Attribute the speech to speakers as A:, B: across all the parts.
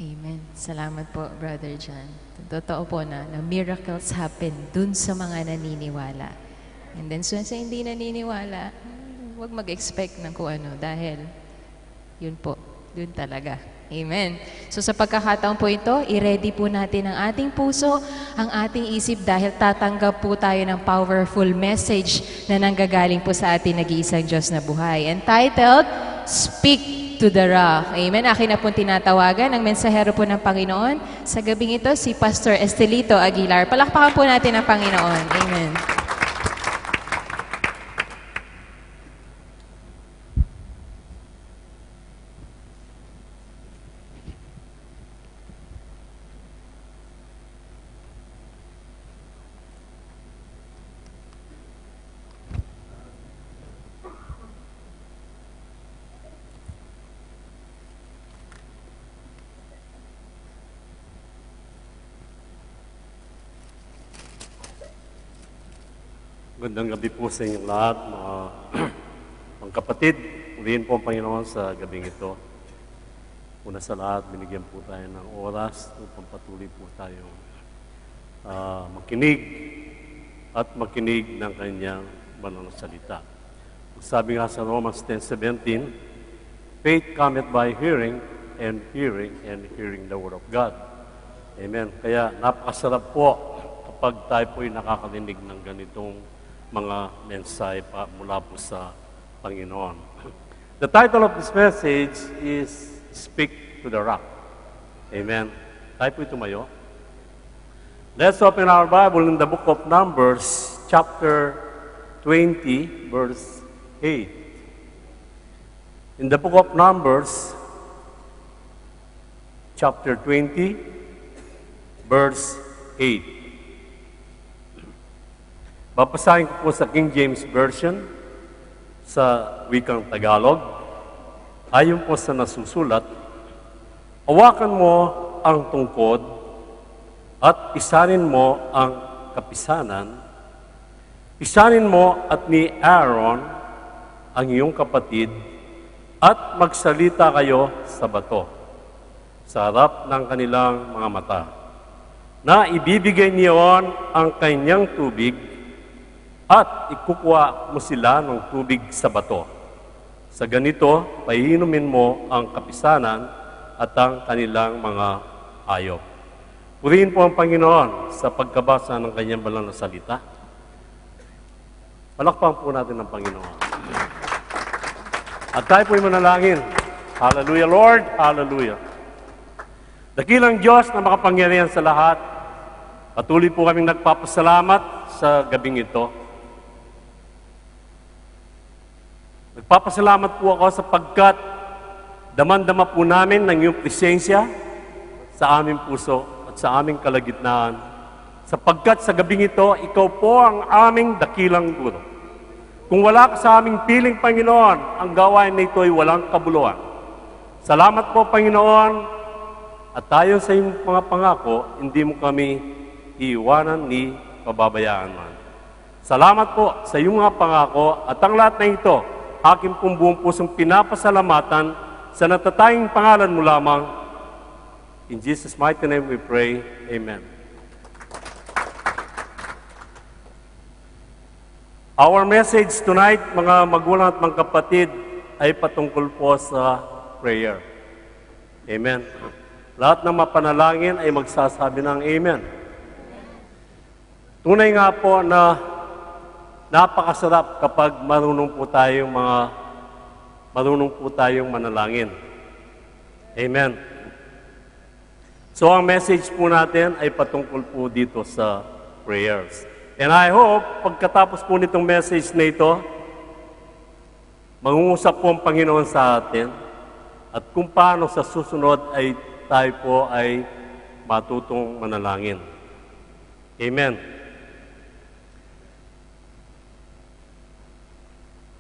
A: Amen. Salamat po, Brother John. Totoo po na miracles happen dun sa mga naniniwala. And then, sa hindi naniniwala, huwag mag-expect ng kung ano dahil yun po, dun talaga. Amen. So sa pagkakataon po ito, i-ready po natin ang ating puso, ang ating isip dahil tatanggap po tayo ng powerful message na nanggagaling po sa ating nag-iisang Diyos na buhay. Entitled, Speak to the Rock. Amen. Akin na po tinatawagan ang mensahero po ng Panginoon. Sa gabing ito, si Pastor Estelito Aguilar. Palakpakan po natin ang Panginoon. Amen.
B: Magandang gabi po sa inyong lahat, mga kapatid. Purihin po ang Panginoon sa gabing ito. Una sa lahat, binigyan po tayo ng oras upang patuloy po tayo makinig at makinig ng kanyang banal na salita. Sabi nga sa Romans 10:17, faith cometh by hearing, and hearing the word of God. Amen. Kaya napakasarap po kapag tayo po'y nakakarinig ng ganitong mga mensahe pa mula po sa Panginoon. The title of this message is Speak to the Rock. Amen. Tayo po'y tumayo. Let's open our Bible in the book of Numbers, chapter 20, verse 8. In the book of Numbers, chapter 20, verse 8. Babasahin ko po sa King James Version sa wikang Tagalog. Ayon po sa nasusulat, hawakan mo ang tungkod at isanin mo ang kapisanan. Isanin mo at ni Aaron ang iyong kapatid at magsalita kayo sa bato sa harap ng kanilang mga mata na ibibigay niyon ang kanyang tubig at ikukuha mo sila ng tubig sa bato. Sa ganito, paiinumin mo ang kapisanan at ang kanilang mga hayop. Purihin po ang Panginoon sa pagkabasa ng kanyang banal na salita. Palakpakan po natin ang Panginoon. At tayo po'y manalangin. Hallelujah, Lord. Hallelujah. Dakilang Diyos na makapangyarihan sa lahat, patuloy po kaming nagpapasalamat sa gabing ito. Nagpapasalamat po ako sapagkat daman-dama po namin ng iyong presensya sa aming puso at sa aming kalagitnaan. Sapagkat sa gabing ito, ikaw po ang aming dakilang guro. Kung wala ka sa aming piling, Panginoon, ang gawain na ito ay walang kabuluhan. Salamat po, Panginoon, at tayo sa iyong mga pangako, hindi mo kami iiwanan ni pababayaan man. Salamat po sa iyong mga pangako at ang lahat na ito, aking pong buong pusong pinapasalamatan sa natatayang pangalan mo lamang. In Jesus' mighty name we pray. Amen. Our message tonight, mga magulang at mga kapatid, ay patungkol po sa prayer. Amen. Lahat ng mapanalangin ay magsasabi ng Amen. Tunay nga po na napakasarap kapag marunong po tayong manalangin. Amen. So ang message po natin ay patungkol po dito sa prayers. And I hope, pagkatapos po nitong message na ito, mangungusap po ang Panginoon sa atin at kung paano sa susunod ay tayo po ay matutong manalangin. Amen.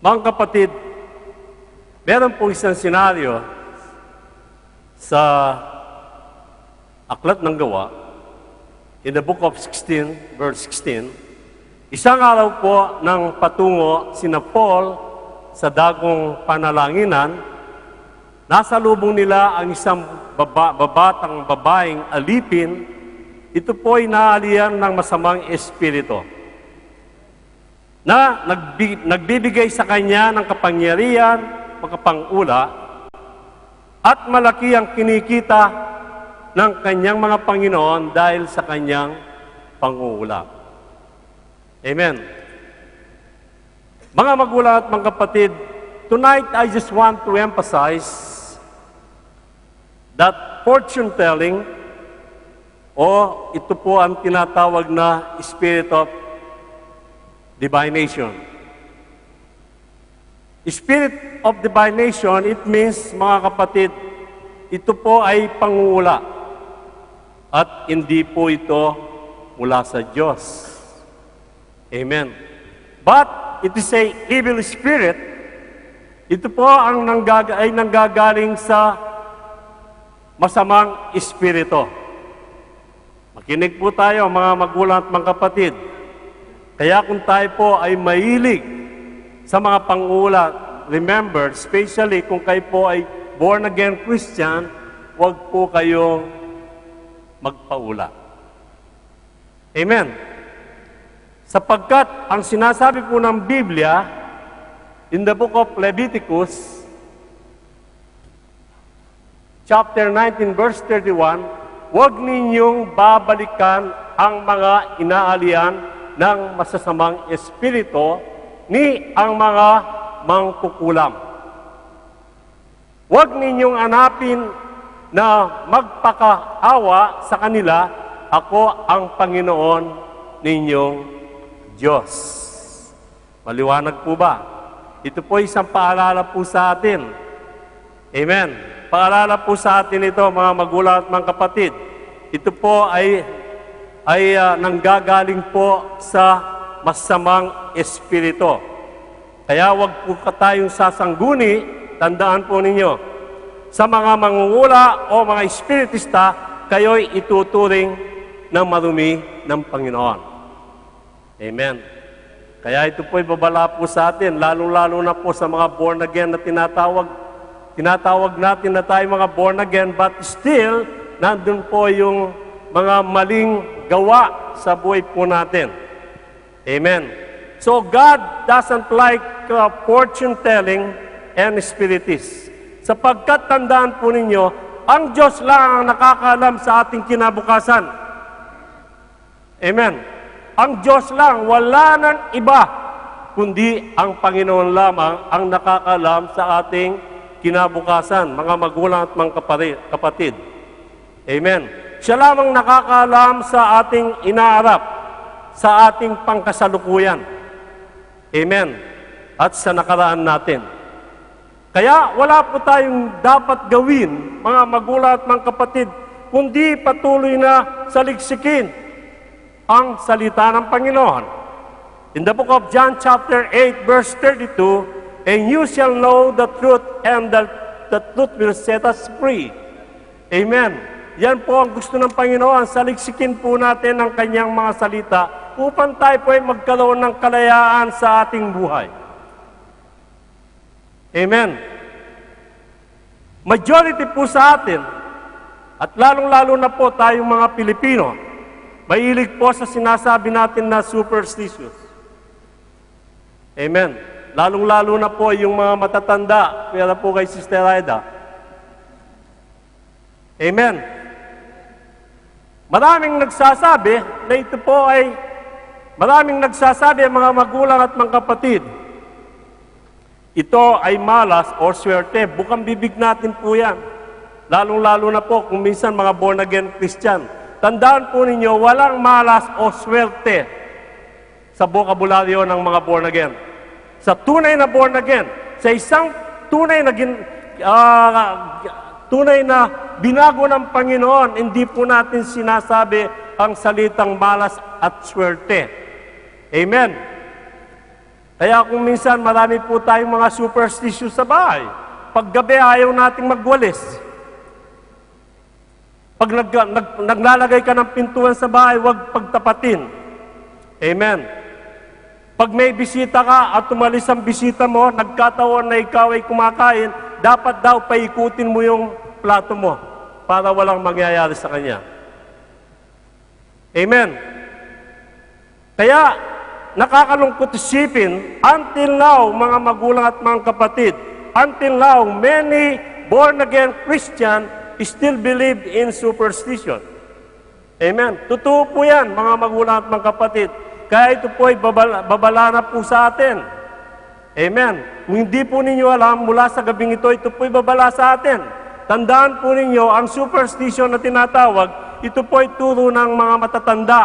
B: Mga kapatid, meron po isang senaryo sa Aklat ng Gawa, in the book of 16, verse 16, isang araw po nang patungo sina Paul sa dagong panalanginan, nasa lubong nila ang isang babatang babaeng alipin, ito po ay naalihan ng masamang espiritu na nagbibigay sa kanya ng kapangyarihan, makapangula, at malaki ang kinikita ng kanyang mga Panginoon dahil sa kanyang pangungula. Amen. Mga magulang at mga kapatid, tonight I just want to emphasize that fortune telling, o ito po ang tinatawag na spirit of divination. Spirit of divination, it means, mga kapatid, ito po ay pangungula at hindi po ito mula sa Diyos. Amen. But it is a evil spirit. Ito po ang nanggagaling sa masamang espiritu. Makinig po tayo, mga magulang at mga kapatid. Kaya kung tayo po ay mahilig sa mga pangula, remember, especially kung kayo po ay born-again Christian, huwag po kayong magpaula. Amen. Sapagkat ang sinasabi po ng Biblia, in the book of Leviticus, chapter 19, verse 31, huwag ninyong babalikan ang mga inaalian ng masasamang espiritu ni ang mga mangkukulam. Huwag ninyong hanapin na magpakaawa sa kanila, ako ang Panginoon ninyong Diyos. Maliwanag po ba? Ito po isang paalala po sa atin. Amen. Paalala po sa atin ito, mga magulang at mga kapatid. Ito po ay nanggagaling po sa masamang espiritu. Kaya wag po tayong sasangguni, tandaan po ninyo, sa mga mangungula o mga espiritista, kayo'y ituturing ng marumi ng Panginoon. Amen. Kaya ito po'y babala po sa atin, lalo-lalo na po sa mga born again na tinatawag natin na tayo mga born again, but still, nandun po yung mga maling gawa sa buhay po natin. Amen. So God doesn't like fortune telling and spiritists. Sapagkat tandaan po ninyo, ang Diyos lang ang nakakaalam sa ating kinabukasan. Amen. Ang Diyos lang, wala nang iba, kundi ang Panginoon lamang ang nakakaalam sa ating kinabukasan, mga magulang at mga kapatid. Amen. Siya lamang nakakaalam sa ating inaarap, sa ating pangkasalukuyan. Amen. At sa nakaraan natin. Kaya wala po tayong dapat gawin, mga magulang at mga kapatid, kundi patuloy na saliksikin ang salita ng Panginoon. In the book of John chapter 8 verse 32, and you shall know the truth, and the truth will set us free. Amen. Yan po ang gusto ng Panginoon. Saliksikin po natin ang kanyang mga salita upang tayo po ay magkaroon ng kalayaan sa ating buhay. Amen. Majority po sa atin, at lalong-lalo na po tayong mga Pilipino, mahilig po sa sinasabi natin na superstitious. Amen. Lalong-lalo na po yung mga matatanda, kaya po kay Sister Aida. Amen. Maraming nagsasabi na ito po ay, maraming nagsasabi mga magulang at mga kapatid, ito ay malas o swerte. Bukang bibig natin po yan. Lalong-lalo na po kung minsan mga born-again Christian. Tandaan po ninyo, walang malas o swerte sa bokabularyo ng mga born-again. Sa tunay na born-again, sa isang tunay na binago ng Panginoon, hindi po natin sinasabi ang salitang malas at swerte. Amen. Kaya kung minsan marami po tayong mga superstitious sa bahay, paggabi ayaw nating magwalis. Pag naglalagay ka ng pintuan sa bahay, huwag pagtapatin. Amen. Pag may bisita ka at umalis ang bisita mo, nagkataon na ikaw ay kumakain, dapat daw paikutin mo yung plato mo para walang mangyayari sa kanya. Amen. Kaya, nakakalungkot isipin, until now, mga magulang at mga kapatid, until now, many born-again Christian still believe in superstition. Amen. Totoo po yan, mga magulang at mga kapatid. Kaya ito po ay babala na po sa atin. Amen. Kung hindi po ninyo alam, mula sa gabing ito po ay babala sa atin. Tandaan po ninyo, ang superstition na tinatawag, ito po ay turo ng mga matatanda.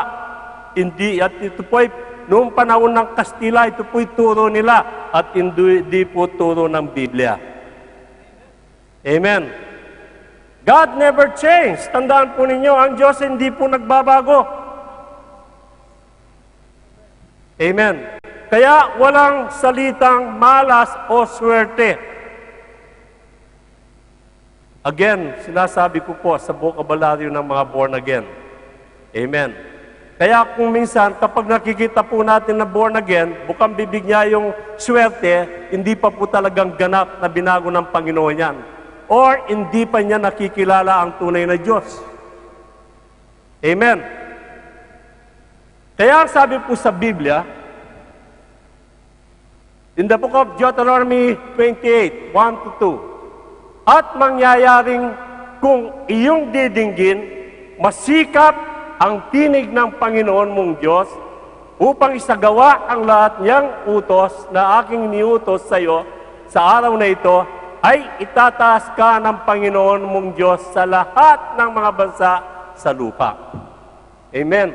B: Hindi, at ito po ay noong panahon ng Kastila, ito po ay turo nila at hindi po turo ng Biblia. Amen. God never changed. Tandaan po ninyo, ang Diyos hindi po nagbabago. Amen. Kaya walang salitang malas o swerte. Again, sinasabi ko po sa bokabularyo ng mga born again. Amen. Kaya kung minsan, kapag nakikita po natin na born again, bukang bibig niya yung swerte, hindi pa po talagang ganap na binago ng Panginoon yan. Or hindi pa niya nakikilala ang tunay na Diyos. Amen. Kaya sabi po sa Biblia, in the book of Deuteronomy 28, 1-2, at mangyayaring kung iyong didinggin, masikap ang tinig ng Panginoon mong Diyos upang isagawa ang lahat niyang utos na aking niutos sa iyo sa araw na ito, ay itataas ka ng Panginoon mong Diyos sa lahat ng mga bansa sa lupa. Amen.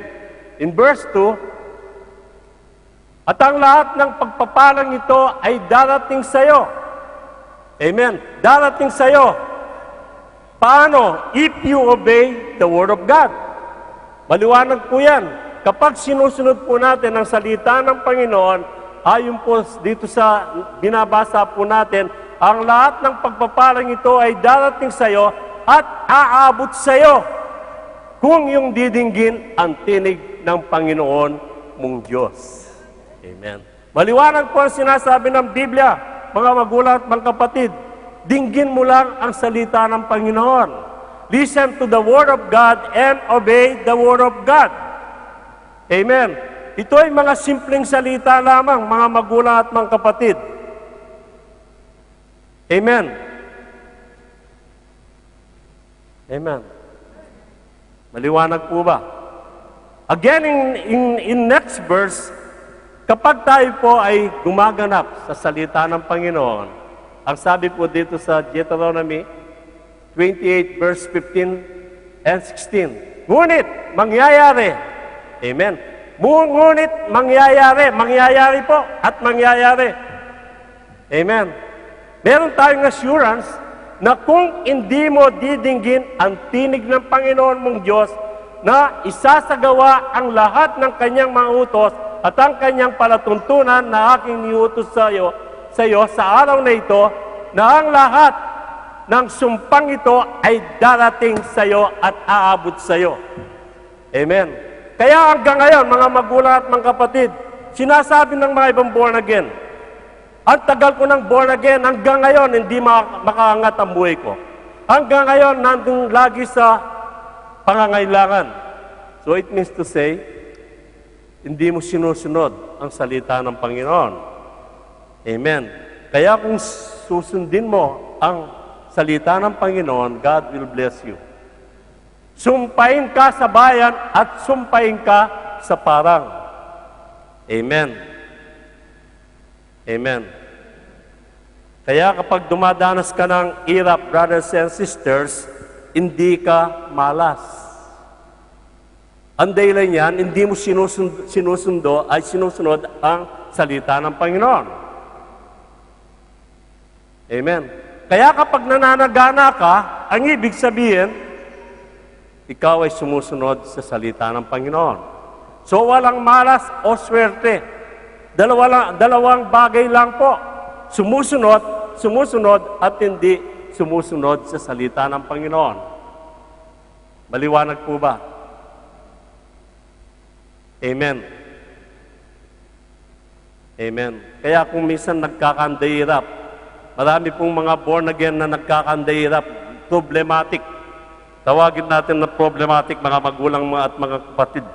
B: In verse 2, at ang lahat ng pagpapalang ito ay darating sa iyo. Amen. Darating sa iyo. Paano? If you obey the Word of God. Maliwanag po yan. Kapag sinusunod po natin ang salita ng Panginoon, ayon po dito sa binabasa po natin, ang lahat ng pagpapalang ito ay darating sa iyo at aabot sa iyo kung yung didinggin ang tinig ng Panginoon mong Diyos. Amen. Maliwanag po ang sinasabi ng Biblia, mga magulang at mga kapatid. Dinggin mo lang ang salita ng Panginoon. Listen to the Word of God and obey the Word of God. Amen. Ito ay mga simpleng salita lamang, mga magulang at mga kapatid. Amen. Amen. Maliwanag po ba? Again, in next verse, kapag tayo po ay gumaganap sa salita ng Panginoon, ang sabi po dito sa Deuteronomy 28 verse 15 and 16, ngunit mangyayari, amen, ngunit mangyayari po at mangyayari. Amen. Meron tayong assurance na kung hindi mo didinggin ang tinig ng Panginoon mong Diyos na isasagawa ang lahat ng kanyang mga utos at ang kanyang palatuntunan na aking niutos sa iyo sa araw na ito, na ang lahat ng sumpang ito ay darating sa iyo at aabot sa iyo. Amen. Kaya hanggang ngayon, mga magulang at mga kapatid, sinasabi ng mga ibang born again, ang tagal ko ng born again, hanggang ngayon, hindi makaangat ang buhay ko. Hanggang ngayon, nandun lagi sa pangangailangan. So it means to say, hindi mo sinusunod ang salita ng Panginoon. Amen. Kaya kung susundin mo ang salita ng Panginoon, God will bless you. Sumpain ka sa bayan at sumpain ka sa parang. Amen. Amen. Kaya kapag dumadanas ka ng hirap, brothers and sisters, hindi ka malas. Ang dahilan yan, hindi mo sinusunod ang salita ng Panginoon. Amen. Kaya kapag nananagana ka, ang ibig sabihin, ikaw ay sumusunod sa salita ng Panginoon. So walang malas o swerte. Dalawang bagay lang po. Sumusunod at hindi sumusunod sa salita ng Panginoon. Maliwanag po ba? Amen. Amen. Kaya kung minsan nagkakandahirap, Marami pong mga born again na nagkakandahirap, problematic. Tawagin natin na problematic, mga magulang at mga kapatid.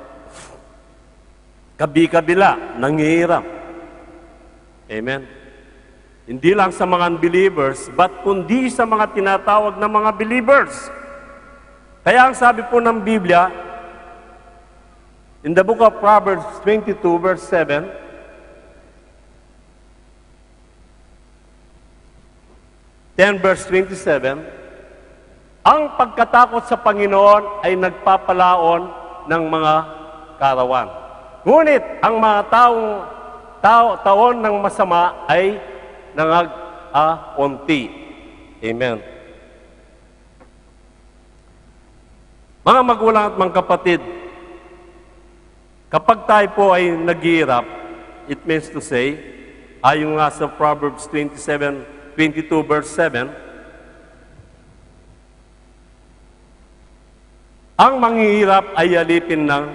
B: Kabi-kabila, nanghihirap. Amen. Hindi lang sa mga unbelievers, but kundi sa mga tinatawag na mga believers. Kaya ang sabi po ng Biblia, in the book of Proverbs 22 verse 7, verse 27, ang pagkatakot sa Panginoon ay nagpapalaon ng mga karawan. Ngunit ang mga taon ng masama ay nangag-onti. Amen. Mga magulang at mga kapatid, kapag tayo po ay naghihirap, it means to say, ayon nga sa Proverbs 22 verse 7, ang manghihirap ay alipin ng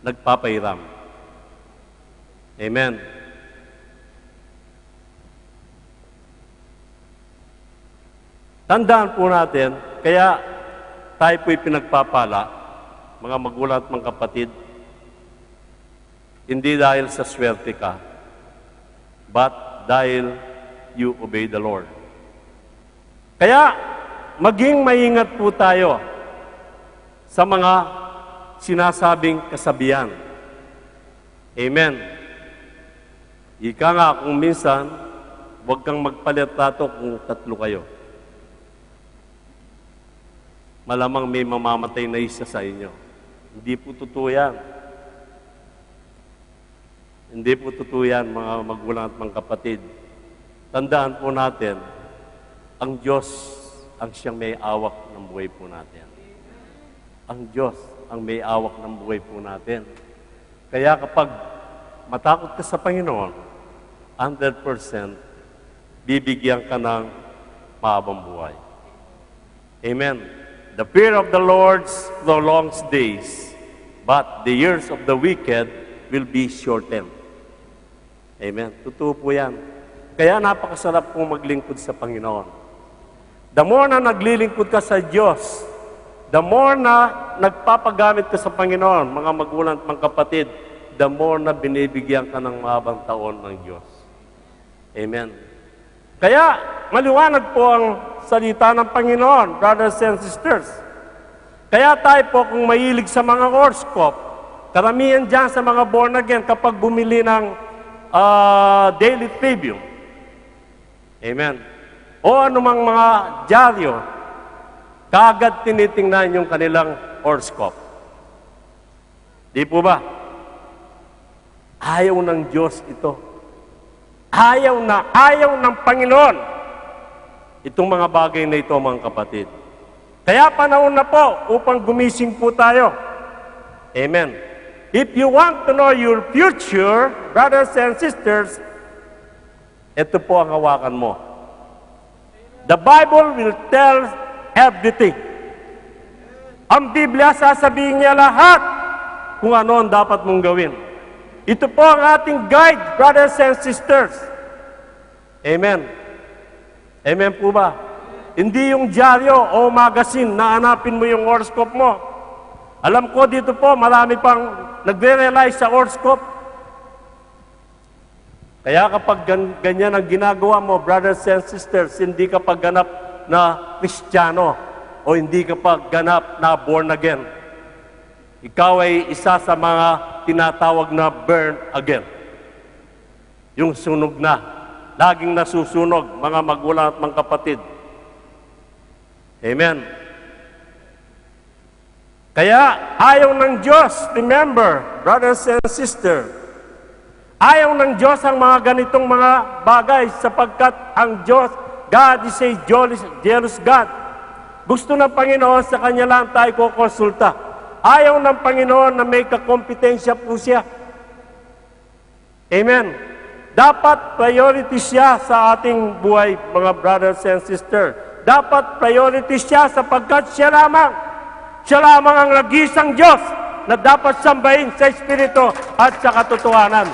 B: nagpapahiram. Amen. Tandaan po natin, kaya tayo po'y pinagpapala, mga magulang at mga kapatid, hindi dahil sa swerte ka, but dahil you obey the Lord. Kaya, maging maingat po tayo sa mga sinasabing kasabihan. Amen. Ika nga, kung minsan, huwag kang magpalitrato kung tatlo kayo. Malamang may mamamatay na isa sa inyo. Hindi po totoo yan. Hindi po totoo yan, mga magulang at mga kapatid. Tandaan po natin, ang Diyos ang siyang may awak ng buhay po natin. Ang Diyos ang may awak ng buhay po natin. Kaya kapag matakot ka sa Panginoon, 100% bibigyan ka ng mahabang buhay. Amen. The fear of the Lord prolongs days, but the years of the wicked will be shortened. Amen. Totoo po yan. Kaya napakasarap pong maglingkod sa Panginoon. The more na naglilingkod ka sa Diyos, the more na nagpapagamit ka sa Panginoon, mga magulang at mga kapatid, the more na binibigyan ka ng mahabang taon ng Diyos. Amen. Kaya, maliwanag po ang salita ng Panginoon, brothers and sisters. Kaya tayo po kung mahilig sa mga horoscope, karamihan dyan sa mga born again kapag bumili ng daily tribune. Amen. O anumang mga dyaryo, kaagad tinitingnan yung kanilang horoscope. Di po ba? Ayaw ng Diyos ito. Ayaw ng Panginoon itong mga bagay na ito, mga kapatid. Kaya panahon na po upang gumising po tayo. Amen. If you want to know your future, brothers and sisters, ito po ang hawakan mo. The Bible will tell everything. Ang Biblia, sasabihin niya lahat kung ano ang dapat mong gawin. Ito po ang ating guide, brothers and sisters. Amen. Amen po ba? Hindi yung dyaryo o magazine na hanapin mo yung horoscope mo. Alam ko dito po, marami pang nagre-realize sa horoscope. Kaya kapag ganyan ang ginagawa mo, brothers and sisters, hindi ka pagganap na Kristiyano o hindi ka pagganap na born again. Ikaw ay isa sa mga tinatawag na burn again. Yung sunog na. Laging nasusunog, mga magulang at mga kapatid. Amen. Kaya, ayaw ng Diyos, remember, brothers and sisters, ayaw ng Diyos ang mga ganitong mga bagay sapagkat ang Diyos, God is a jealous God. Gusto ng Panginoon, sa Kanya lang tayo kukonsulta. Ayaw ng Panginoon na may kakompetensya po siya. Amen. Dapat priority siya sa ating buhay, mga brothers and sisters. Dapat priority siya sapagkat siya lamang ang nag-iisang Diyos na dapat sambahin sa Espiritu at sa katotohanan.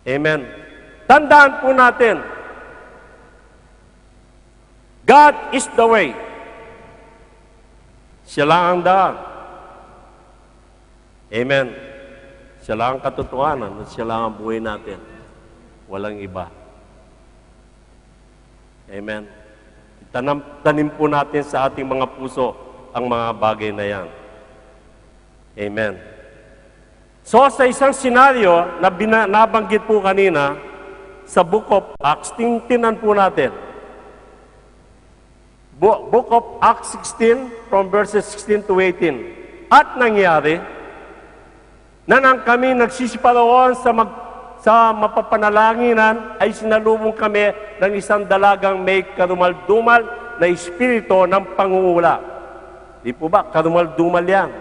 B: Amen. Tandaan po natin, God is the way. Siya lang ang daan. Amen. Siya lang ang katotohanan at siya lang ang buhay natin. Walang iba. Amen. Tanim po natin sa ating mga puso ang mga bagay na yan. Amen. So sa isang senaryo na nabanggit po kanina, sa Book of Acts, tingnan po natin. Book of Acts 16 from verses 16 to 18. At nangyari na nang kami nagsisiparoon sa mapapanalanginan ay sinalubong kami ng isang dalagang may karumal-dumal na espiritu ng pangungula. Di po ba? Karumal-dumal yan.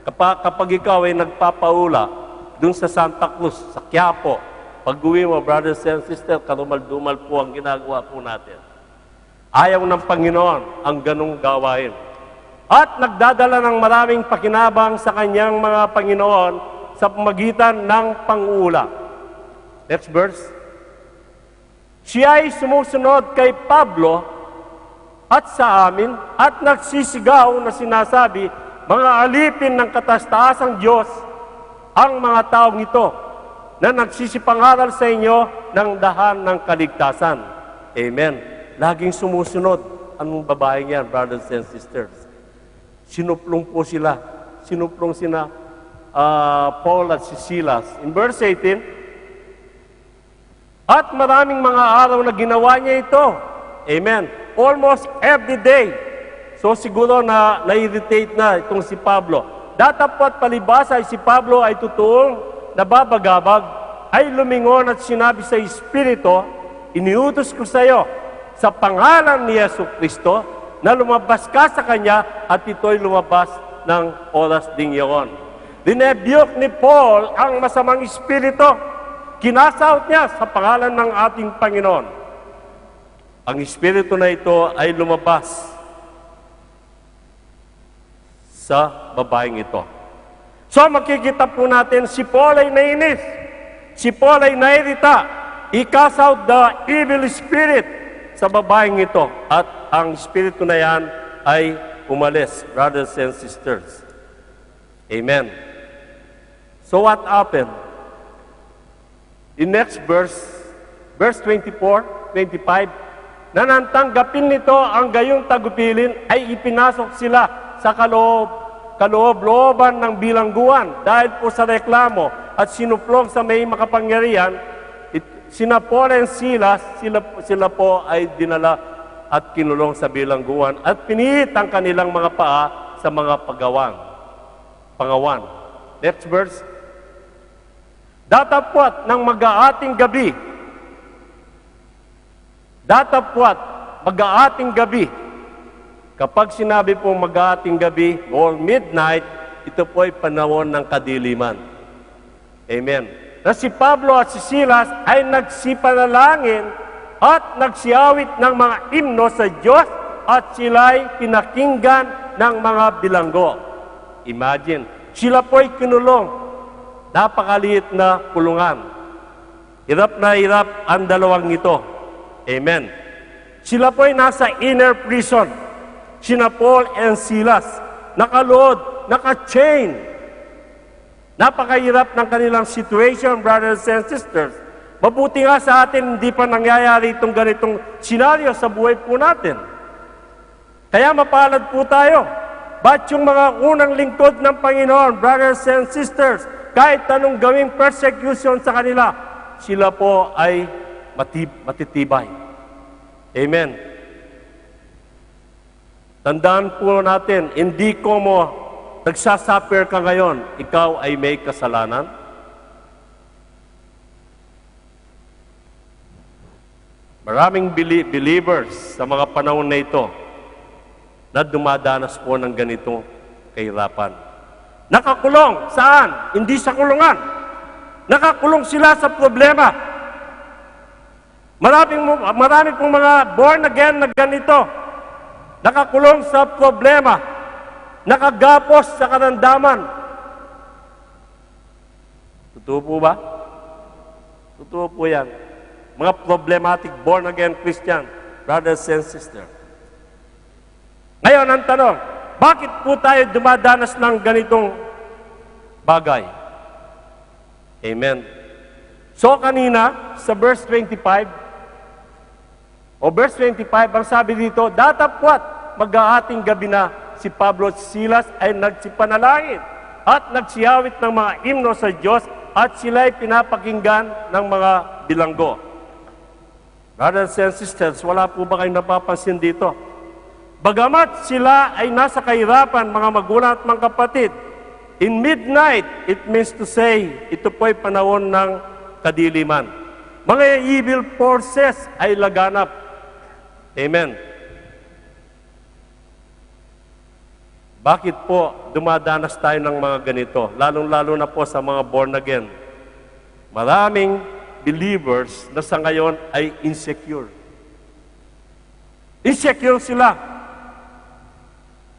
B: Kapag ikaw ay nagpapaula dun sa Santa Cruz, sa Quiapo, pag-uwi mo, brothers and sisters, karumal-dumal po ang ginagawa po natin. Ayaw ng Panginoon ang ganong gawain. At nagdadala ng maraming pakinabang sa kanyang mga Panginoon sa pamagitan ng pangula. Next verse. Siya ay sumusunod kay Pablo at sa amin at nagsisigaw na sinasabi, mga alipin ng kataas-taasang Diyos ang mga taong ito na nagsisipangaral sa inyo ng dahan ng kaligtasan. Amen. Laging sumusunod. Anong babaeng yan, brothers and sisters? Sinuplong po sila. Sinuplong sina Paul at si Silas. In verse 18, at maraming mga araw na ginawa niya ito. Amen. Almost every day. So siguro na na-irritate na itong si Pablo. Datapwat palibasa ay si Pablo ay totoong nababagabag, ay lumingon at sinabi sa Espiritu, iniutos ko sa iyo sa pangalan ni Yesu Kristo na lumabas ka sa Kanya at ito'y lumabas ng oras ding iyon. Dinebuke ni Paul ang masamang espiritu. Kinasaut niya sa pangalan ng ating Panginoon. Ang espiritu na ito ay lumabas sa babaeng ito. So makikita po natin, si Paul ay nainis. Si Paul ay nairita. He cast out the evil spirit sa babaeng ito. At ang espiritu na yan ay umalis, brothers and sisters. Amen. So what happened? In next verse 24, 25, na nantanggapin nito ang gayong tagupilin ay ipinasok sila sa kaloob-looban ng bilangguan dahil po sa reklamo at sinuplong sa may makapangyarihan, sina Paul and Silas, sila po ay dinala at kinulong sa bilangguan at pinihit ang kanilang mga paa sa mga pangawan. Next verse. Datapwat ng mag-aating gabi, kapag sinabi pong mag-aating gabi or midnight, ito po ay panahon ng kadiliman. Amen. Na si Pablo at si Silas ay nagsipanalangin at nagsiawit ng mga himno sa Diyos at sila'y pinakinggan ng mga bilanggo. Imagine, sila po ay kinulong. Napakaliit na kulungan. Hirap na hirap ang dalawang ito. Amen. Sila po ay nasa inner prison. Sina Paul and Silas, nakalood, naka-chain. Napakahirap ng kanilang situation, brothers and sisters. Mabuti nga sa atin, hindi pa nangyayari itong ganitong senaryo sa buhay po natin. Kaya mapalad po tayo. Ba't yung mga unang lingkod ng Panginoon, brothers and sisters, kahit anong gawing persecution sa kanila, sila po ay matitibay. Amen. Tandaan po natin, hindi ko mo nagsasuffer ka ngayon, ikaw ay may kasalanan. Maraming believers sa mga panahon na ito na dumadanas po ng ganitong kahirapan. Nakakulong. Saan? Hindi sa kulungan. Nakakulong sila sa problema. Marami pong mga born again na ganito. Nakakulong sa problema. Nakagapos sa karamdaman. Totoo po ba? Totoo po yan. mga problematic born-again Christian, brothers and sisters. Ngayon, ang tanong, bakit po tayo dumadanas ng ganitong bagay? Amen. So, kanina, sa verse 25, ang sabi dito, datapwat mag-aating gabi na si Pablo at Silas ay nagsipanalangin at nagsiyawit ng mga himno sa Diyos at sila'y pinapakinggan ng mga bilanggo. Brothers and sisters, wala po ba kayong napapansin dito? Bagamat sila ay nasa kahirapan, mga magulang at mga kapatid, in midnight, it means to say, ito po'y panahon ng kadiliman. Mga evil forces ay laganap. Amen. Bakit po dumadanas tayo ng mga ganito? Lalong-lalo na po sa mga born again. Maraming believers na sa ngayon ay insecure. Insecure sila.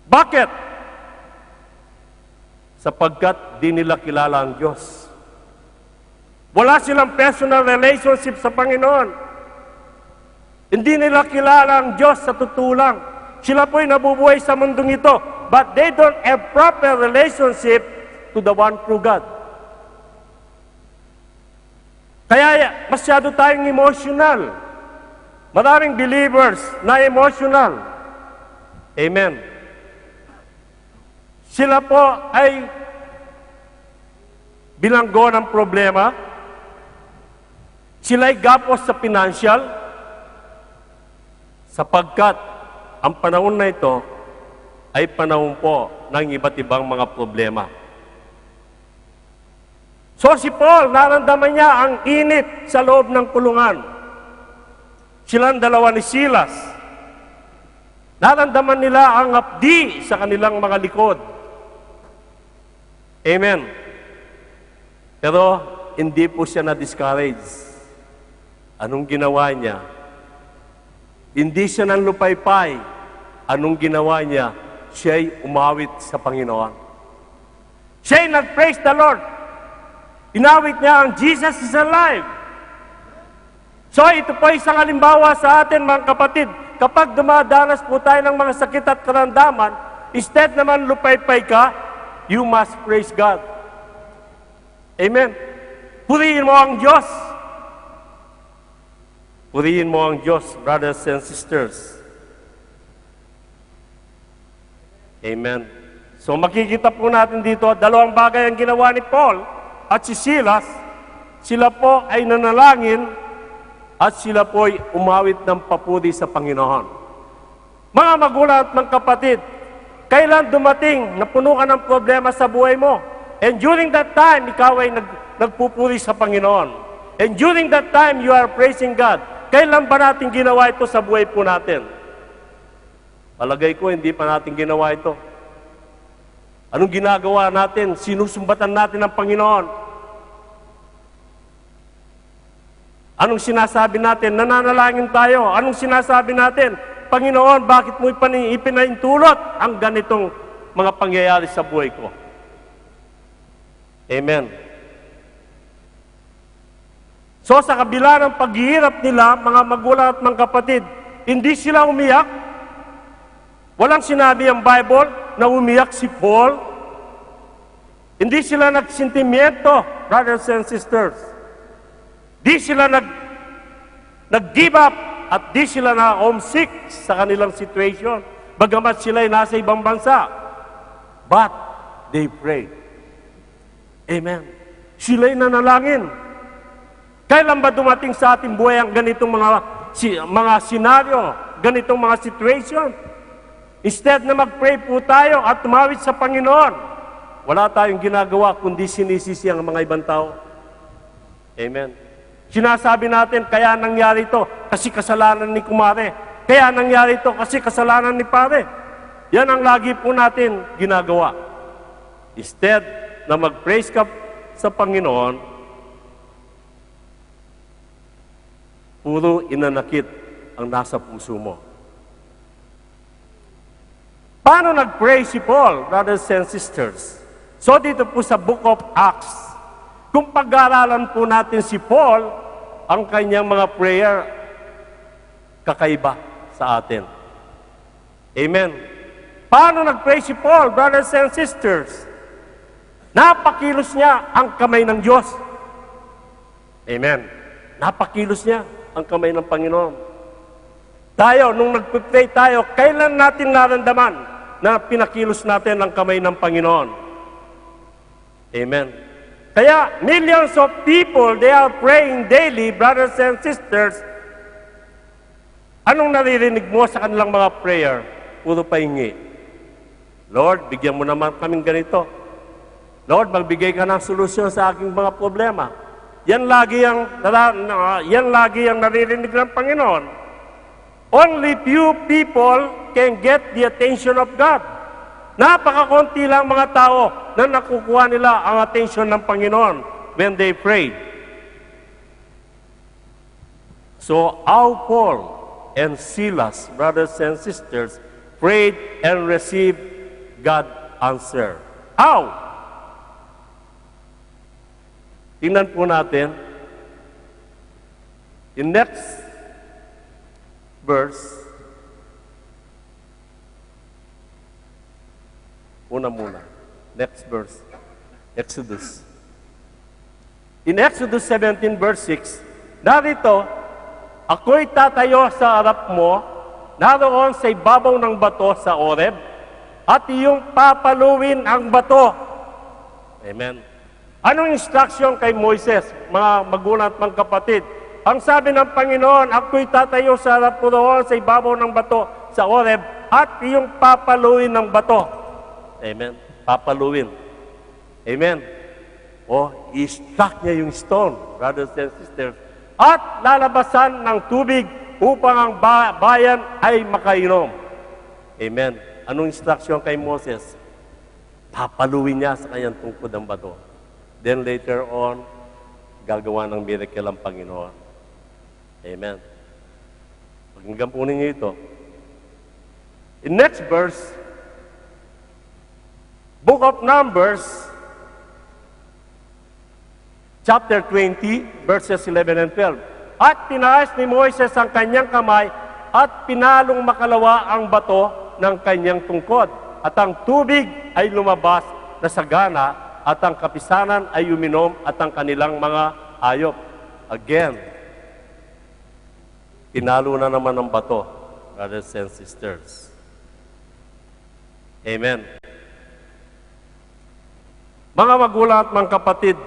B: Bakit? Sapagkat di nila kilala ang Diyos. Wala silang personal relationship sa Panginoon. Hindi nila kilala ang Diyos sa tutulang. Sila po'y nabubuhay sa mundong ito, but they don't have proper relationship to the one true God. Kaya masyado tayong emotional. Maraming believers na emotional. Amen. Sila po ay bilanggo ng problema. Sila ay gapos sa financial. Sapagkat ang panahon na ito ay panahon po ng iba't ibang mga problema. So si Paul, naramdaman niya ang init sa loob ng kulungan. Silang dalawa ni Silas. Naramdaman nila ang hapdi sa kanilang mga likod. Amen. Pero hindi po siya na-discourage. Anong ginawa niya? Hindi siya nanlupaypay. Anong ginawa niya? Siya'y umawit sa Panginoon. Siya'y nag-praise the Lord. Inawit niya ang Jesus is alive. So ito po isang halimbawa sa atin mga kapatid. Kapag dumadanas po tayo ng mga sakit at karamdaman, instead naman lupaypay ka, you must praise God. Amen. Purihin mo ang Diyos. Purihin mo ang Diyos, brothers and sisters. Amen. So makikita po natin dito, dalawang bagay ang ginawa ni Paul at si Silas. Sila po ay nanalangin at sila po ay umawit ng papuri sa Panginoon. Mga magulang at mga kapatid, kailan dumating na puno ka ng problema sa buhay mo? And during that time, ikaw ay nagpupuri sa Panginoon. And during that time, you are praising God. Kailan ba natin ginawa ito sa buhay po natin? Palagay ko, hindi pa natin ginawa ito. Anong ginagawa natin? Sinusumbatan natin ang Panginoon. Anong sinasabi natin? Nananalangin tayo. Anong sinasabi natin? Panginoon, bakit mo ipinaintulot ang ganitong mga pangyayari sa buhay ko? Amen. So sa kabila ng paghihirap nila, mga magulang at mga kapatid, hindi sila umiyak. Walang sinabi ang Bible na umiyak si Paul. Hindi sila nagsentimiento, brothers and sisters. Di sila nag-give up at di sila na homesick sa kanilang situation. Bagamat sila ay nasa ibang bansa. But they prayed. Amen. Sila'y nanalangin. Kailan ba dumating sa ating buhay ang ganitong mga senaryo, ganitong mga situation? Instead na mag-pray po tayo at tumawid sa Panginoon, wala tayong ginagawa kundi sinisisi ang mga ibang tao. Amen. Sinasabi natin, kaya nangyari ito kasi kasalanan ni kumare. Kaya nangyari ito kasi kasalanan ni pare. Yan ang lagi po natin ginagawa. Instead na mag-praise ka sa Panginoon, puro inanakit ang nasa puso mo. Paano nag-pray si Paul, brothers and sisters? So dito po sa Book of Acts, kung pag-aaralan po natin si Paul, ang kanyang mga prayer kakaiba sa atin. Amen. Paano nag-pray si Paul, brothers and sisters? Napakilos niya ang kamay ng Diyos. Amen. Napakilos niya ang kamay ng Panginoon. Tayo, nung nag-pray tayo, kailan natin naramdaman na pinakilos natin ang kamay ng Panginoon? Amen. Kaya, millions of people, they are praying daily, brothers and sisters. Anong naririnig mo sa kanilang mga prayer? Puro pahingi. Lord, bigyan mo naman kaming ganito. Lord, magbigay ka ng solusyon sa aking mga problema. Yan lagi ang naririnig ng Panginoon. Only few people can get the attention of God. Napakakunti lang mga tao na nakukuha nila ang attention ng Panginoon when they pray. So, how Paul and Silas, brothers and sisters, prayed and received God's answer. How? Tingnan po natin. In next verse, muna. Next verse. Exodus. In Exodus 17 verse 6, narito, ako'y tatayo sa harap mo, naroon sa ibabaw ng bato sa Oreb, at iyong papaluin ang bato. Amen. Anong instruction kay Moises, mga magulang at mga kapatid? Ang sabi ng Panginoon, ako'y tatayo sa harap mo roon sa ibabaw ng bato sa Oreb, at iyong papaluin ng bato. Amen. Papaluin. Amen. O, i-struck niya yung stone, brothers and sisters, at lalabasan ng tubig upang ang bayan ay makainom. Amen. Anong instruction kay Moses? Papaluin niya sa kanyang tungkod ang bato. Then later on, gagawa ng miracle ang Panginoon. Amen. Pakinggan po ninyo ito. In next verse, Book of Numbers, chapter 20, verses 11 and 12. At tinaas ni Moises ang kanyang kamay at pinalong makalawa ang bato ng kanyang tungkod. At ang tubig ay lumabas na sagana at ang kapisanan ay uminom at ang kanilang mga hayop. Again, pinalo na naman ang bato, brothers and sisters. Amen. Mga magulang at mga kapatid,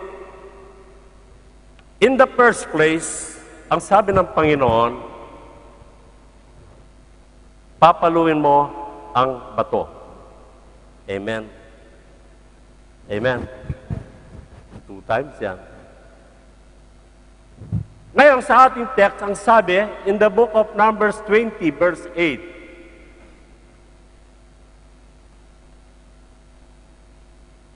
B: in the first place, ang sabi ng Panginoon, papaluin mo ang bato. Amen. Amen. 2 times yan. Ngayon sa ating text, ang sabi, in the book of Numbers 20, verse 8,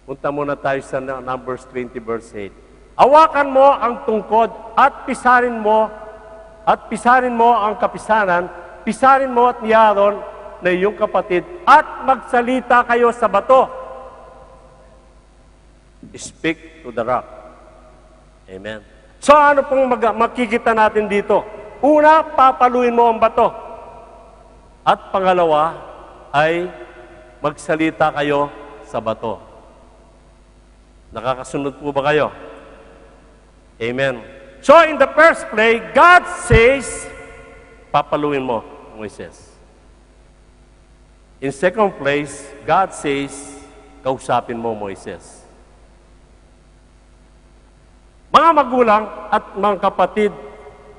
B: punta muna tayo sa Numbers 20, verse 8. Hawakan mo ang tungkod at pisarin mo ang kapisanan, pisarin mo at ni Aaron na iyong kapatid, at magsalita kayo sa bato. Speak to the rock. Amen. So ano pong makikita natin dito? Una, papaluin mo ang bato. At pangalawa ay magsalita kayo sa bato. Nakakasunod po ba kayo? Amen. So in the first place, God says, papaluin mo, Moises. In second place, God says, kausapin mo, Moises. Mga magulang at mga kapatid,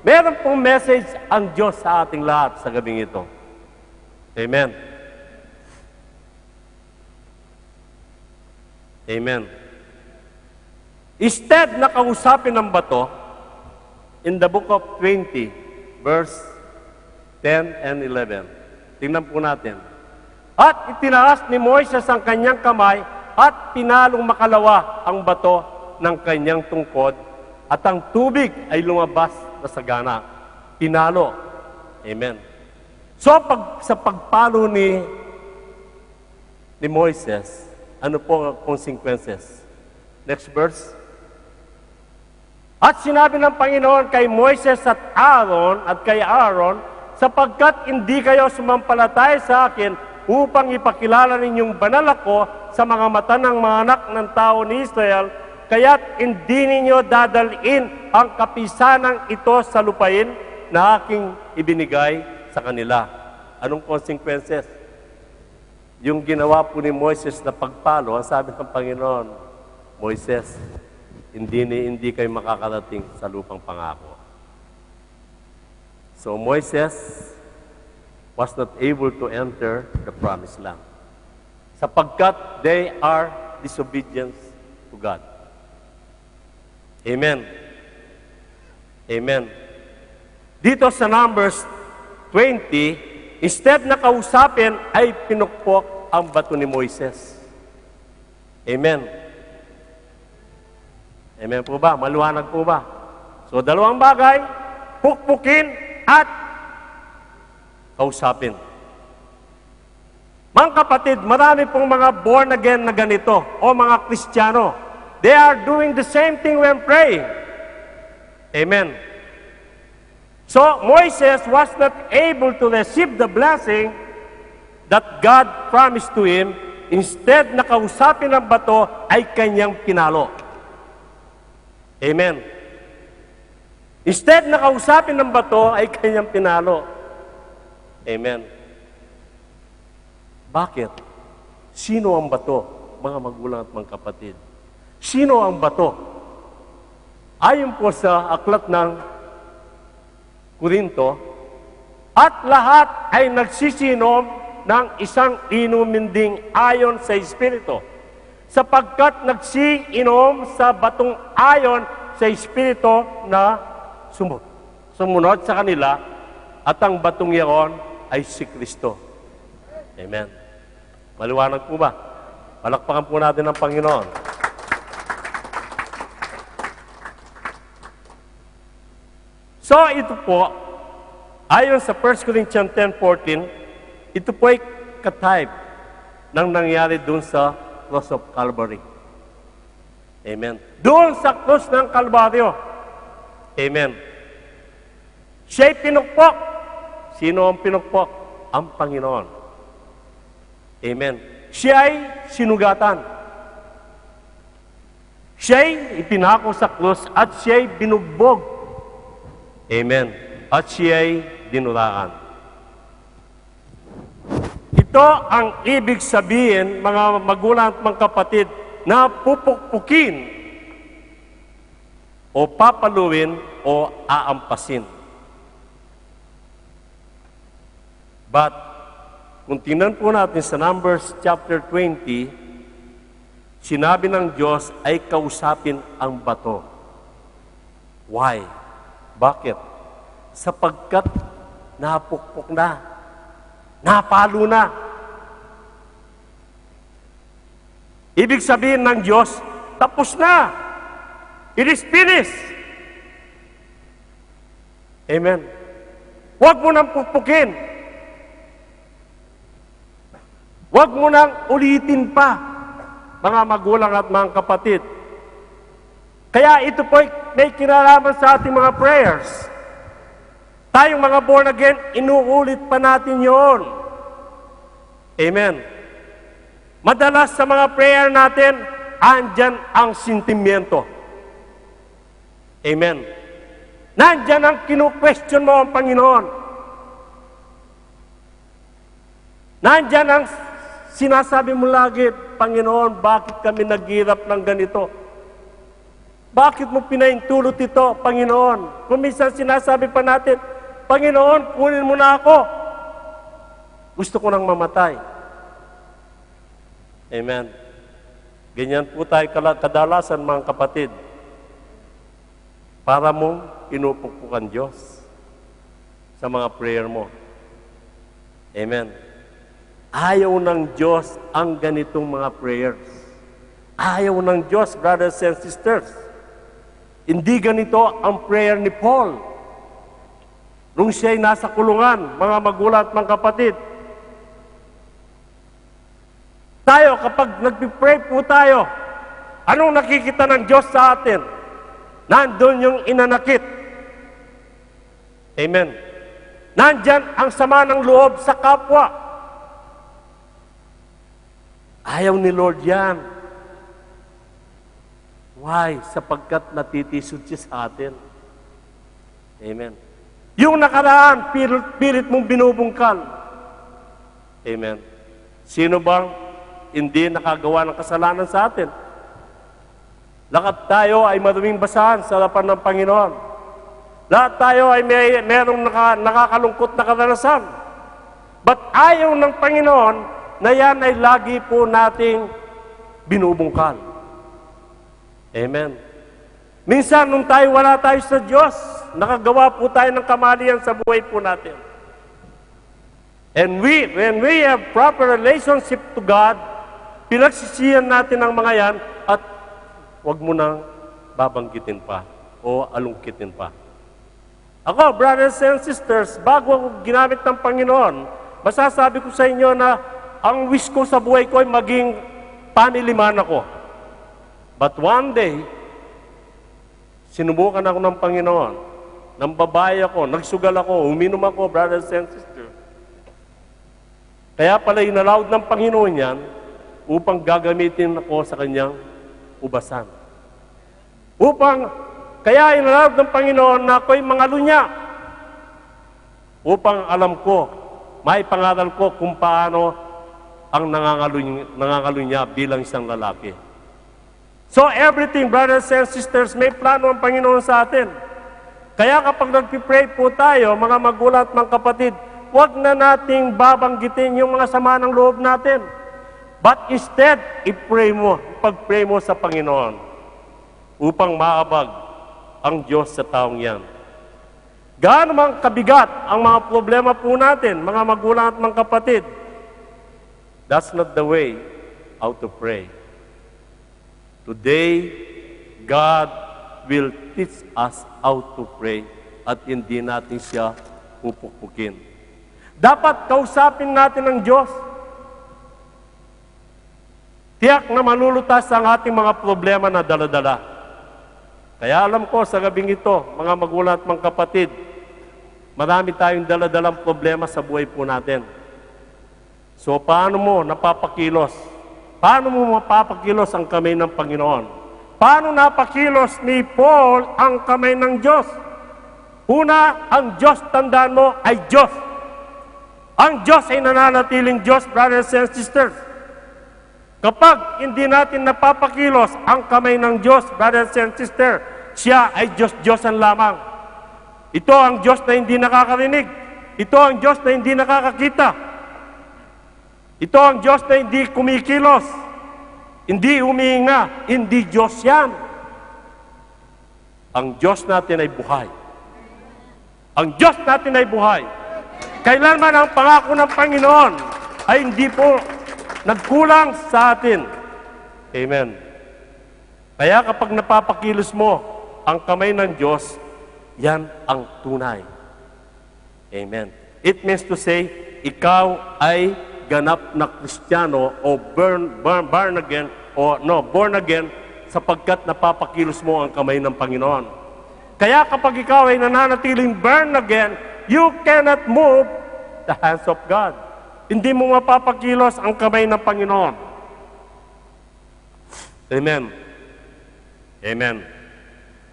B: meron pong message ang Diyos sa ating lahat sa gabing ito. Amen. Amen. Instead na kausapin ng bato, in the book of 20, verse 10 and 11, tingnan po natin. At itinaas ni Moises ang kanyang kamay at pinalong makalawa ang bato ng kanyang tungkod at ang tubig ay lumabas na sagana. Pinalo. Amen. So, sa pagpalo ni Moises, ano po ang consequences? Next verse. At sinabi ng Panginoon kay Moises at kay Aaron, sapagkat hindi kayo sumampalataya sa akin upang ipakilala ninyong banal ako sa mga mata ng mga anak ng tao ni Israel, kaya't hindi ninyo dadalhin ang kapisanang ito sa lupain na aking ibinigay sa kanila. Anong consequences? Yung ginawa po ni Moises na pagpalo, ang sabi ng Panginoon, Moises, hindi kayo makakarating sa lupang pangako. So Moises was not able to enter the promised land sapagkat they are disobedient to God. Amen. Amen. Dito sa Numbers 20, instead na kausapin ay pinukpok ang bato ni Moises. Amen. Amen po ba? Maluwanag po ba? So, dalawang bagay, pukpukin at kausapin. Mga kapatid, marami pong mga born again na ganito o mga Kristiyano. They are doing the same thing when praying. Amen. So, Moises was not able to receive the blessing that God promised to him. Instead, nakausapin ng bato ay kanyang pinalo. Amen. Instead, nakausapin ng bato ay kanyang pinalo. Amen. Bakit? Sino ang bato, mga magulang at mga kapatid? Sino ang bato? Ayon po sa aklat ng Korinto, at lahat ay nagsisinom ng isang inumin ding ayon sa Espiritu, sapagkat nagsiinom sa batong ayon sa Espiritu na sumunod sa kanila, at ang batong iyon ay si Kristo. Amen. Maliwanag po ba? Palakpakan po natin ang Panginoon. So ito po, ayon sa 1 Corinthians 10:14, ito po ay ka-type ng nangyari doon sa cross of Calvary. Amen. Doon sa cross ng Kalbaryo. Amen. Siya'y pinukpok. Sino ang pinukpok? Ang Panginoon. Amen. Siya'y sinugatan. Siya'y ipinako sa krus at siya'y binugbog. Amen. At siya'y dinuraan. Ito ang ibig sabihin, mga magulang at mga kapatid, na pupukpukin o papaluin o aampasin. But, kung tingnan po natin sa Numbers chapter 20, sinabi ng Diyos ay kausapin ang bato. Why? Bakit? Sapagkat napukpok na, napalo na. Ibig sabihin ng Diyos, tapos na. It is finished. Amen. Huwag mo nang pukpukin. Huwag mo nang ulitin pa, mga magulang at mga kapatid. Kaya ito po may kinalaman sa ating mga prayers. Tayong mga born again, inuulit pa natin yon. Amen. Madalas sa mga prayer natin, andyan ang sentimiento. Amen. Nandyan ang kinu-question mo ang Panginoon. Nandyan ang sinasabi mo lagi, Panginoon, bakit kami naghirap ng ganito? Bakit mo pinaintulot ito, Panginoon? Kung minsan sinasabi pa natin, Panginoon, kunin mo na ako. Gusto ko nang mamatay. Amen. Ganyan po tayo kadalasan, mga kapatid. Para mong pinupukpukan Diyos sa mga prayer mo. Amen. Ayaw ng Diyos ang ganitong mga prayers. Ayaw ng Diyos, brothers and sisters. Hindi ganito ang prayer ni Paul. Nung siya'y nasa kulungan, mga magulang at mga kapatid. Tayo, kapag nagpipray po tayo, anong nakikita ng Diyos sa atin? Nandun yung inanakit. Amen. Nandyan ang sama ng loob sa kapwa. Ayaw ni Lord yan. Why? Sapagkat natitisod siya sa atin. Amen. Yung nakaraan, pilit mong binubungkal. Amen. Sino bang hindi nakagawa ng kasalanan sa atin? Lahat tayo ay maduming basahan sa harapan ng Panginoon. Lahat tayo ay merong nakakalungkot na karanasan. But ayaw ng Panginoon na yan ay lagi po nating binubungkal. Amen. Minsan, nung wala tayo sa Diyos, nakagawa po tayo ng kamalian sa buhay po natin. And when we have proper relationship to God, pinagsisihan natin ang mga yan at huwag mo nang babanggitin pa o alungkitin pa. Ako, brothers and sisters, bago ako ginamit ng Panginoon, masasabi ko sa inyo na ang wish ko sa buhay ko ay maging family man ako. But one day, sinubukan ako ng Panginoon, nang babae ako, nagsugal ako, uminom ako, brothers and sisters. Kaya pala inalawad ng Panginoon yan upang gagamitin ako sa kanyang ubasan. Kaya inalawad ng Panginoon na ako'y mangalunya upang alam ko, may pangaral ko kung paano ang nangangalunya bilang isang lalaki. So everything, brothers and sisters, may plano ang Panginoon sa atin. Kaya kapag nagpipray po tayo, mga magulang at mga kapatid, huwag na nating babanggitin yung mga sama ng loob natin. But instead, pag-pray mo sa Panginoon upang maabag ang Diyos sa taong yan. Gaano mang kabigat ang mga problema po natin, mga magulang at mga kapatid, that's not the way how to pray. Today, God will teach us how to pray at hindi natin siya pupukpukin. Dapat kausapin natin ang Diyos. Tiyak na malulutas ang ating mga problema na dala-dala. Kaya alam ko sa gabing ito, mga magulang at mga kapatid, marami tayong dala-dalang problema sa buhay po natin. So paano mo napapakilos? Paano mo mapapakilos ang kamay ng Panginoon? Paano napakilos ni Paul ang kamay ng Diyos? Una, ang Diyos, tandaan mo, ay Diyos. Ang Diyos ay nananatiling Diyos, brothers and sisters. Kapag hindi natin napapakilos ang kamay ng Diyos, brothers and sisters, siya ay Diyos-Diyosan lamang. Ito ang Diyos na hindi nakakarinig. Ito ang Diyos na hindi nakakakita. Ito ang Diyos na hindi kumikilos, hindi humihinga, hindi Diyos yan. Ang Diyos natin ay buhay. Ang Diyos natin ay buhay. Kailanman ang pangako ng Panginoon ay hindi po nagkulang sa atin. Amen. Kaya kapag napapakilos mo ang kamay ng Diyos, yan ang tunay. Amen. It means to say, ikaw ay ganap na Kristiyano o born again sapagkat napapakilos mo ang kamay ng Panginoon. Kaya kapag ikaw ay nananatiling born again, you cannot move the hands of God. Hindi mo mapapakilos ang kamay ng Panginoon. Amen. Amen.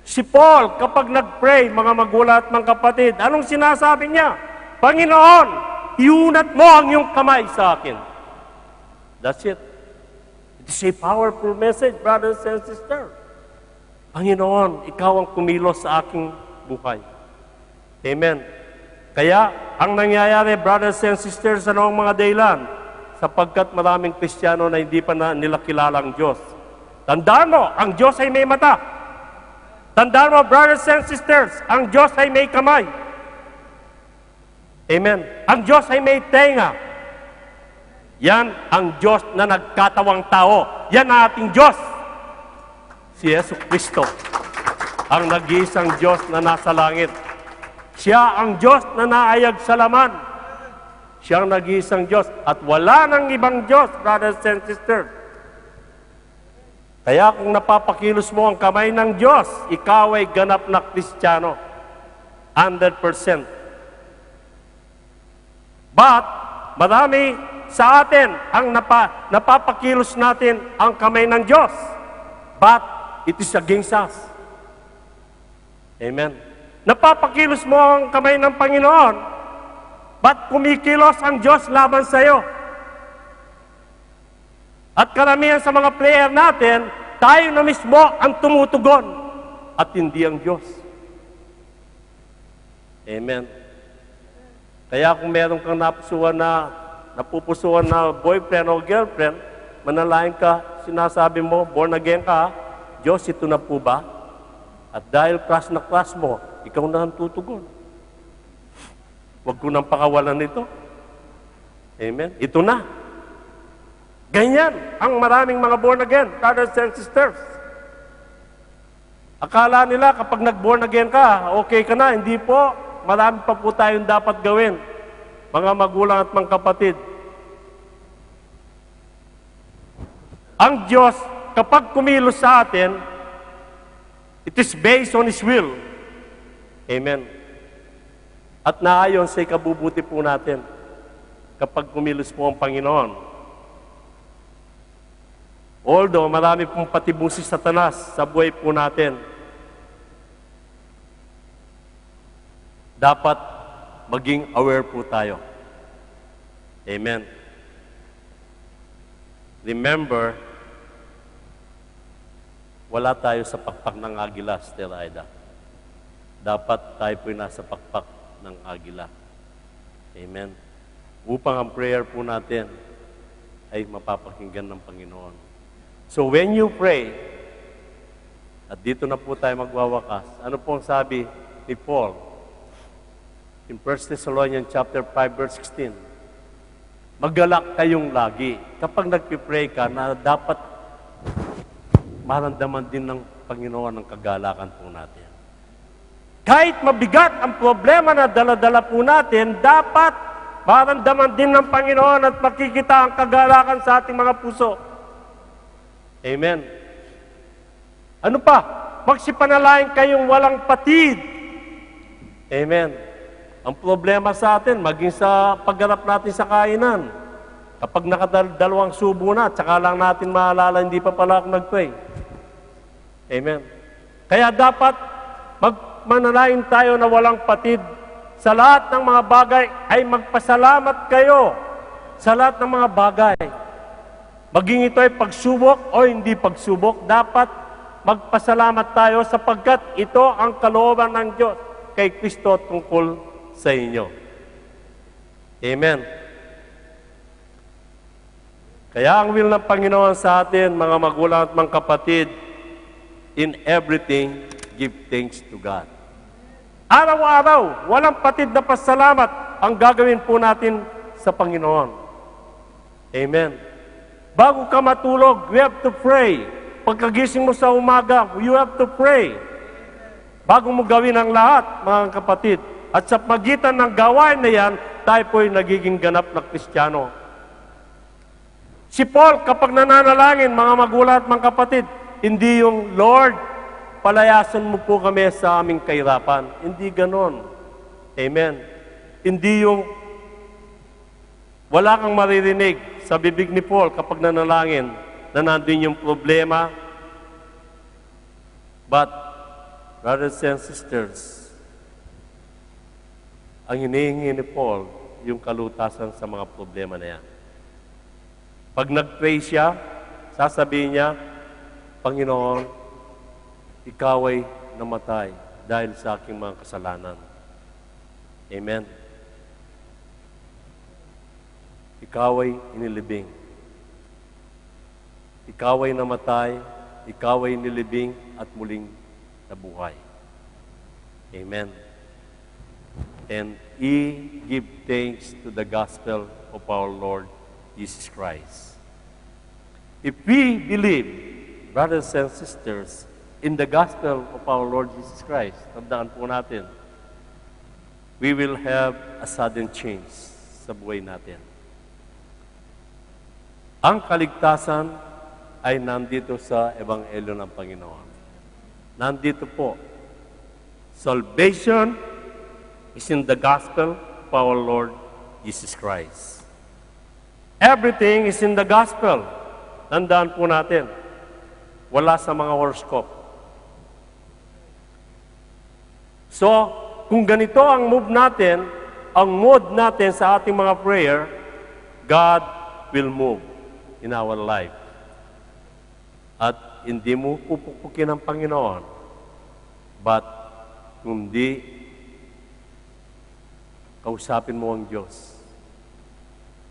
B: Si Paul, kapag nag-pray, mga magulang at mga kapatid, anong sinasabi niya? Panginoon, iunat mo ang iyong kamay sa akin. That's it. It is a powerful message, brothers and sisters. Panginoon, ikaw ang kumilos sa aking buhay. Amen. Kaya, ang nangyayari, brothers and sisters, ano ang mga dahilan? Sapagkat maraming Kristiyano na hindi pa nila kilala ang Diyos. Tandaan mo, ang Diyos ay may mata. Tandaan mo, brothers and sisters, ang Diyos ay may kamay. Amen. Ang Diyos ay may tenga. Yan ang Diyos na nagkatawang tao. Yan ang ating Diyos. Si Yesu Kristo, ang nag-iisang Diyos na nasa langit. Siya ang Diyos na naayag sa laman. Siya ang nag-iisang Diyos. At wala nang ibang Diyos, brothers and sisters. Kaya kung napapakilos mo ang kamay ng Diyos, ikaw ay ganap na Kristiyano. 100%. But, marami sa atin ang napapakilos natin ang kamay ng Diyos. But, it is against us. Amen. Napapakilos mo ang kamay ng Panginoon, but kumikilos ang Diyos laban sa iyo. At karamihan sa mga player natin, tayo na mismo ang tumutugon at hindi ang Diyos. Amen. Kaya kung meron kang napupusuan na boyfriend o girlfriend, manalangin ka, sinasabi mo, born again ka, Diyos, ito na po ba? At dahil crush na crush mo, ikaw na ang tutugon. Huwag ko nang pakawalan ito. Amen. Ito na. Ganyan ang maraming mga born again, brothers and sisters. Akala nila kapag nag-born again ka, okay ka na. Hindi po. Marami pa po tayong dapat gawin. Mga magulang at mga kapatid. Ang Diyos, kapag kumilos sa atin, it is based on His will. Amen. At naayon sa ikabubuti po natin kapag kumilos po ang Panginoon. Although marami pong patibong si Satanas sa buhay po natin, dapat maging aware po tayo. Amen. Remember, wala tayo sa pakpak ng agila, Sister Aida. Dapat tayo po'y nasa pakpak ng agila. Amen. Upang ang prayer po natin ay mapapakinggan ng Panginoon. So when you pray, at dito na po tayo magwawakas, ano pong sabi ni Paul in 1 Thessalonians chapter 5 verse 16? Maggalak kayong lagi. Kapag nagpipray ka, na dapat maramdaman din ng Panginoon ang kagalakan po natin. Kahit mabigat ang problema na dala-dala po natin, dapat maramdaman din ng Panginoon at makikita ang kagalakan sa ating mga puso. Amen. Ano pa? Magsipanalangin kayong walang patid. Amen. Ang problema sa atin, maging sa pagganap natin sa kainan, kapag nakadalawang subo na, tsaka lang natin maalala, hindi pa pala ako nag-pray. Amen. Kaya dapat magmanalangin tayo na walang patid. Sa lahat ng mga bagay ay magpasalamat kayo. Sa lahat ng mga bagay. Maging ito ay pagsubok o hindi pagsubok, dapat magpasalamat tayo sapagkat ito ang kalooban ng Diyos kay Kristo tungkol sa inyo. Amen. Kaya ang will ng Panginoon sa atin, mga magulang at mga kapatid, in everything, give thanks to God. Araw-araw, walang patid na pasalamat ang gagawin po natin sa Panginoon. Amen. Bago ka matulog, you have to pray. Pagkagising mo sa umaga, you have to pray. Bago mo gawin ang lahat, mga kapatid. At sa pagitan ng gawain na yan, tayo po'y nagiging ganap na Kristiyano. Si Paul, kapag nananalangin, mga magulang at mga kapatid, hindi yung, Lord, palayasan mo po kami sa aming kahirapan. Hindi ganon. Amen. Hindi yung wala kang maririnig sa bibig ni Paul kapag nanalangin na nandun yung problema. But, brothers and sisters, ang hinihingi ni Paul, yung kalutasan sa mga problema na yan. Pag nag-pray siya, sasabihin niya, Panginoon, ikaw ay namatay dahil sa aking mga kasalanan. Amen. Ikaw ay inilibing. Ikaw ay namatay, ikaw ay nilibing at muling nabuhay. Amen. And give thanks to the gospel of our Lord Jesus Christ. If we believe, brothers and sisters, in the gospel of our Lord Jesus Christ, tandaan po natin, we will have a sudden change sa buhay natin. Ang kaligtasan ay nandito sa Ebanghelyo ng Panginoon. Nandito po. Salvation is in the gospel of our Lord Jesus Christ. Everything is in the gospel. Tandaan po natin. Wala sa mga horoscope. So, kung ganito ang mood natin sa ating mga prayer, God will move in our life. At hindi mo pupupukin ang Panginoon, but kundi kausapin mo ang Diyos.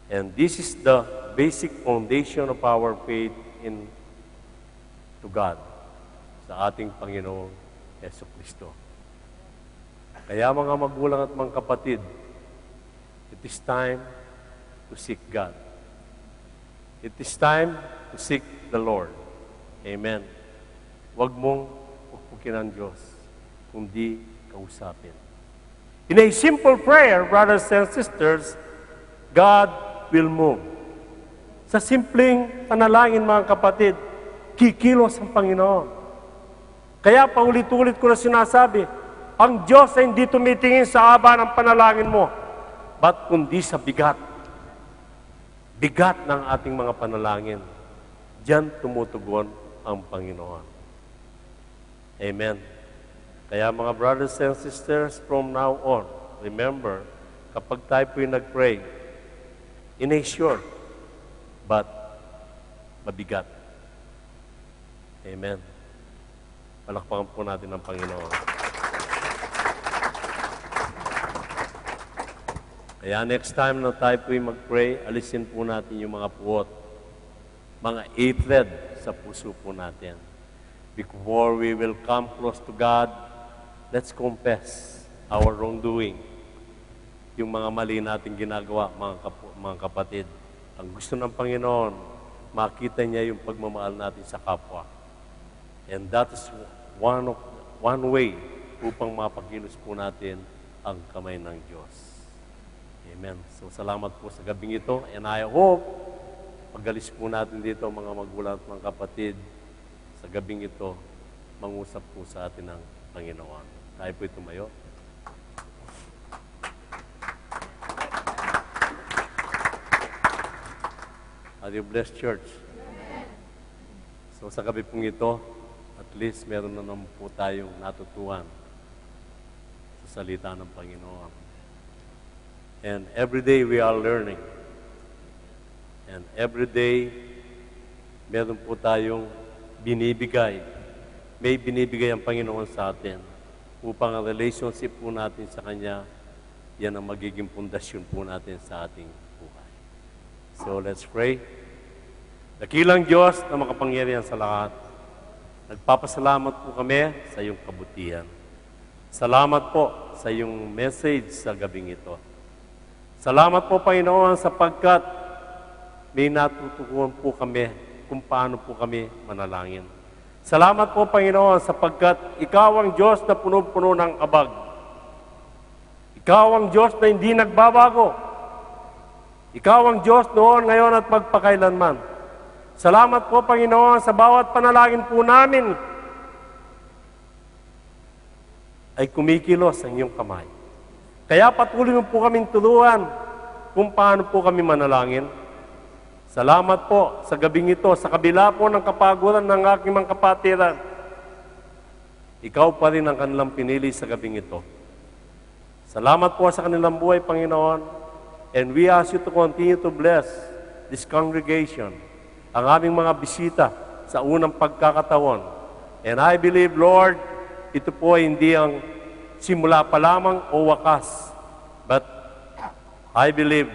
B: And this is the basic foundation of our faith in to God, sa ating Panginoong Jesucristo. Kaya mga magulang at mga kapatid, it is time to seek God. It is time to seek the Lord. Amen. Huwag mong pupukin ang Diyos, kundi kausapin. In a simple prayer, brothers and sisters, God will move. Sa simpleng panalangin, mga kapatid, kikilos ang Panginoon. Kaya paulit-ulit ko na sinasabi, ang Diyos ay hindi tumitingin sa haba ng panalangin mo, but kundi sa bigat. Bigat ng ating mga panalangin. Diyan tumutugon ang Panginoon. Amen. Kaya mga brothers and sisters, from now on, remember, kapag tayo po'y nag-pray, in a short, but mabigat. Amen. Palakpakan po natin ang Panginoon. Kaya next time na tayo po'y mag-pray, alisin po natin yung mga puwot, mga hatred sa puso po natin. Before we will come close to God, let's confess our wrongdoing. Yung mga mali natin ginagawa, mga kapatid. Ang gusto ng Panginoon, makita niya yung pagmamahal natin sa kapwa. And that is one way upang mapakilos po natin ang kamay ng Diyos. Amen. So, salamat po sa gabing ito. And I hope, pagalis po natin dito, mga magulang at mga kapatid, sa gabing ito, mangusap po sa atin ng Panginoon. Tayo po tumayo. Are you blessed, church? So, sa gabi pong ito, at least meron na naman po tayong natutuhan sa salita ng Panginoon. And every day we are learning. And every day, meron po tayong binibigay. May binibigay ang Panginoon sa atin upang ang relationship po natin sa Kanya, yan ang magiging pundasyon po natin sa ating buhay. So let's pray. Dakilang Diyos na makapangyarihan sa lahat, nagpapasalamat po kami sa iyong kabutihan. Salamat po sa iyong message sa gabing ito. Salamat po, Panginoon, sapagkat may natutukuhan po kami kung paano po kami manalangin. Salamat po, Panginoon, sapagkat Ikaw ang Diyos na puno-puno ng abag. Ikaw ang Diyos na hindi nagbabago. Ikaw ang Diyos noon, ngayon at magpakailanman. Salamat po, Panginoon, sa bawat panalangin po namin ay kumikilos ang iyong kamay. Kaya patuloy mo po kaming turuan kung paano po kami manalangin. Salamat po sa gabing ito, sa kabila po ng kapaguran ng aking mga kapatiran. Ikaw pa rin ang kanilang pinili sa gabing ito. Salamat po sa kanilang buhay, Panginoon. And we ask you to continue to bless this congregation, ang aming mga bisita sa unang pagkakataon. And I believe, Lord, ito po ay hindi ang simula pa lamang o wakas. But I believe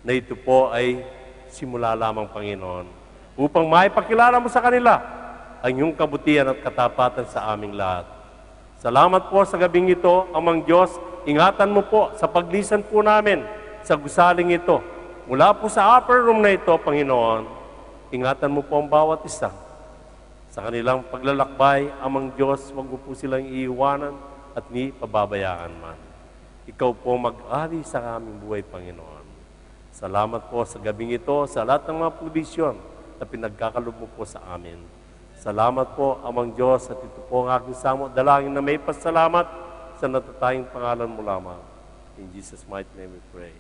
B: na ito po ay simula lamang, Panginoon, upang maipakilala mo sa kanila ang iyong kabutihan at katapatan sa aming lahat. Salamat po sa gabing ito, Amang Diyos. Ingatan mo po sa paglisan po namin sa gusaling ito. Mula po sa upper room na ito, Panginoon, ingatan mo po ang bawat isa. Sa kanilang paglalakbay, Amang Diyos, huwag mo po silang iiwanan at ni pababayaan man. Ikaw po mag-ari sa aming buhay, Panginoon. Salamat po sa gabing ito, sa lahat ng mga provision na pinagkakalob mo po sa amin. Salamat po, Amang Diyos, at ito po ang aking samo. Dalangin na may pasalamat sa natatayang pangalan mo lamang. In Jesus' mighty name we pray.